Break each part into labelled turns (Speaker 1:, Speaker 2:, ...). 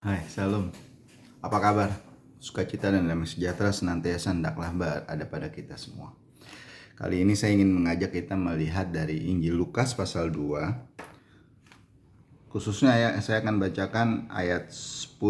Speaker 1: Hai, Salam. Apa kabar? Sukacita dan damai sejahtera senantiasa hendaklah berada pada kita semua. Kali ini saya ingin mengajak kita melihat dari Injil Lukas pasal 2. Khususnya saya akan bacakan ayat 10.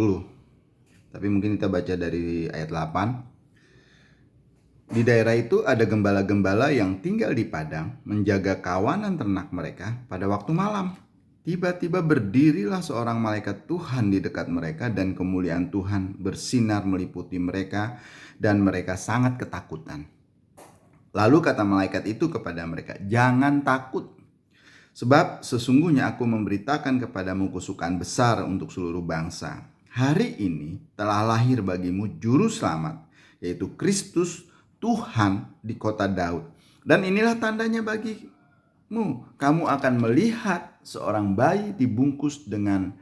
Speaker 1: Tapi mungkin kita baca dari ayat 8. Di daerah itu ada gembala-gembala yang tinggal di padang menjaga kawanan ternak mereka pada waktu malam. Tiba-tiba berdirilah seorang malaikat Tuhan di dekat mereka dan kemuliaan Tuhan bersinar meliputi mereka dan mereka sangat ketakutan. Lalu kata malaikat itu kepada mereka, "Jangan takut, sebab sesungguhnya aku memberitakan kepadamu kesukaan besar untuk seluruh bangsa. Hari ini telah lahir bagimu juru selamat, yaitu Kristus Tuhan di kota Daud. Dan inilah tandanya bagimu, kamu akan melihat seorang bayi dibungkus dengan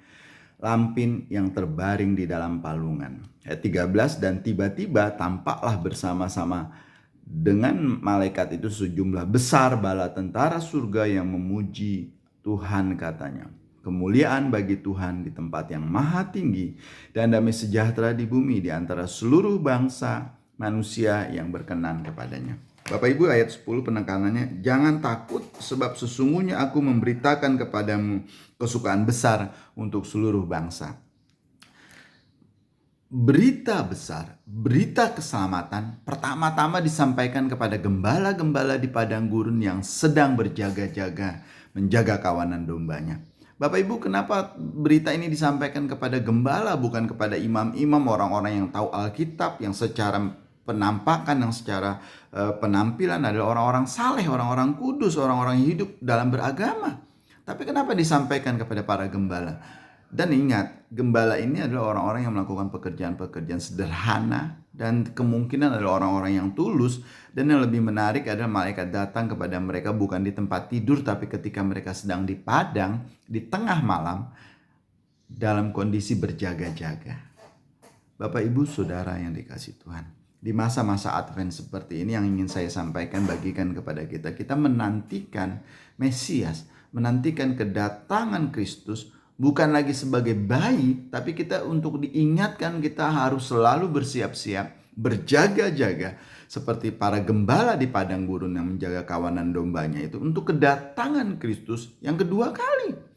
Speaker 1: lampin yang terbaring di dalam palungan." Ayat 13, dan tiba-tiba tampaklah bersama-sama dengan malaikat itu sejumlah besar bala tentara surga yang memuji Tuhan, katanya, "Kemuliaan bagi Tuhan di tempat yang maha tinggi dan damai sejahtera di bumi di antara seluruh bangsa manusia yang berkenan kepadanya." Bapak Ibu, ayat 10 penekanannya, "Jangan takut, sebab sesungguhnya aku memberitakan kepadamu kesukaan besar untuk seluruh bangsa." Berita besar, berita keselamatan pertama-tama disampaikan kepada gembala-gembala di padang gurun yang sedang berjaga-jaga menjaga kawanan dombanya. Bapak Ibu, kenapa berita ini disampaikan kepada gembala, bukan kepada imam-imam, orang-orang yang tahu Alkitab, yang secara penampakan, yang secara penampilan adalah orang-orang saleh, orang-orang kudus, orang-orang yang hidup dalam beragama. Tapi kenapa disampaikan kepada para gembala? Dan ingat, gembala ini adalah orang-orang yang melakukan pekerjaan-pekerjaan sederhana dan kemungkinan adalah orang-orang yang tulus. Dan yang lebih menarik adalah malaikat datang kepada mereka bukan di tempat tidur, tapi ketika mereka sedang di padang, di tengah malam, dalam kondisi berjaga-jaga. Bapak, Ibu, Saudara yang dikasihi Tuhan, di masa-masa Advent seperti ini yang ingin saya sampaikan, bagikan kepada kita, kita menantikan Mesias, menantikan kedatangan Kristus, bukan lagi sebagai bayi, tapi kita untuk diingatkan kita harus selalu bersiap-siap, berjaga-jaga, seperti para gembala di padang gurun yang menjaga kawanan dombanya itu, untuk kedatangan Kristus yang kedua kali.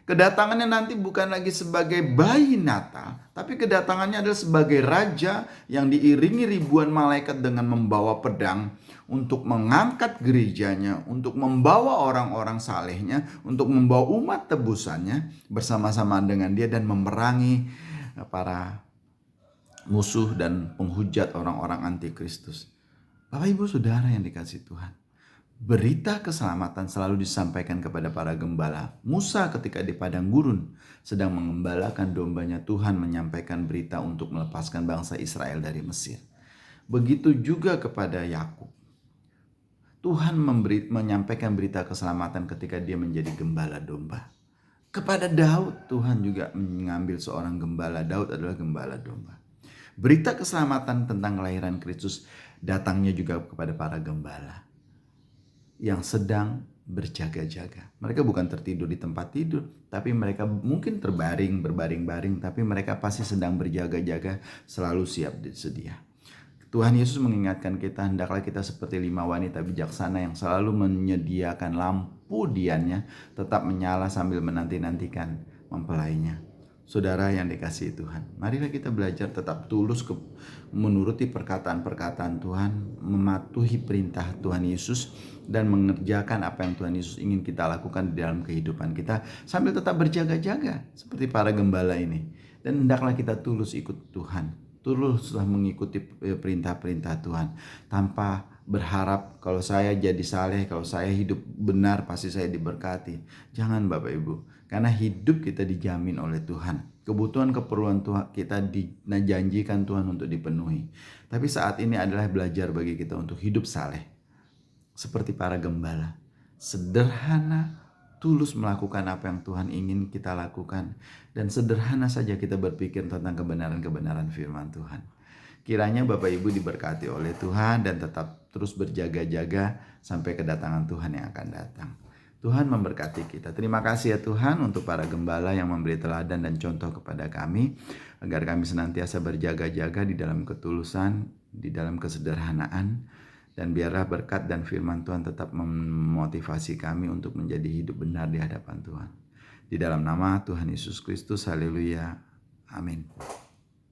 Speaker 1: Kedatangannya nanti bukan lagi sebagai bayi Natal, tapi kedatangannya adalah sebagai raja yang diiringi ribuan malaikat dengan membawa pedang untuk mengangkat gerejanya, untuk membawa orang-orang salehnya, untuk membawa umat tebusannya bersama-sama dengan dia dan memerangi para musuh dan penghujat orang-orang antikristus. Bapak, Ibu, Saudara yang dikasihi Tuhan, berita keselamatan selalu disampaikan kepada para gembala. Musa ketika di padang gurun sedang mengembalakan dombanya, Tuhan menyampaikan berita untuk melepaskan bangsa Israel dari Mesir. Begitu juga kepada Yakub. Tuhan menyampaikan berita keselamatan ketika dia menjadi gembala domba. Kepada Daud, Tuhan juga mengambil seorang gembala. Daud adalah gembala domba. Berita keselamatan tentang kelahiran Kristus datangnya juga kepada para gembala yang sedang berjaga-jaga. Mereka bukan tertidur di tempat tidur, tapi mereka mungkin berbaring-baring, tapi mereka pasti sedang berjaga-jaga, selalu siap sedia. Tuhan Yesus mengingatkan kita, hendaklah kita seperti 5 wanita bijaksana yang selalu menyediakan lampu diannya tetap menyala sambil menanti-nantikan mempelainya. Saudara yang dikasihi Tuhan, marilah kita belajar tetap tulus menuruti perkataan-perkataan Tuhan, mematuhi perintah Tuhan Yesus, dan mengerjakan apa yang Tuhan Yesus ingin kita lakukan di dalam kehidupan kita sambil tetap berjaga-jaga seperti para gembala ini. Dan hendaklah kita tulus ikut Tuhan, tuluslah mengikuti perintah-perintah Tuhan tanpa berharap kalau saya jadi saleh, kalau saya hidup benar pasti saya diberkati. Jangan, Bapak Ibu, karena hidup kita dijamin oleh Tuhan. Kebutuhan keperluan Tuhan kita dijanjikan Tuhan untuk dipenuhi. Tapi saat ini adalah belajar bagi kita untuk hidup saleh seperti para gembala, sederhana, tulus melakukan apa yang Tuhan ingin kita lakukan, dan sederhana saja kita berpikir tentang kebenaran-kebenaran firman Tuhan. Kiranya Bapak Ibu diberkati oleh Tuhan dan tetap terus berjaga-jaga sampai kedatangan Tuhan yang akan datang. Tuhan memberkati kita. Terima kasih ya Tuhan untuk para gembala yang memberi teladan dan contoh kepada kami, agar kami senantiasa berjaga-jaga di dalam ketulusan, di dalam kesederhanaan, dan biarlah berkat dan firman Tuhan tetap memotivasi kami untuk menjadi hidup benar di hadapan Tuhan. Di dalam nama Tuhan Yesus Kristus, haleluya, amin.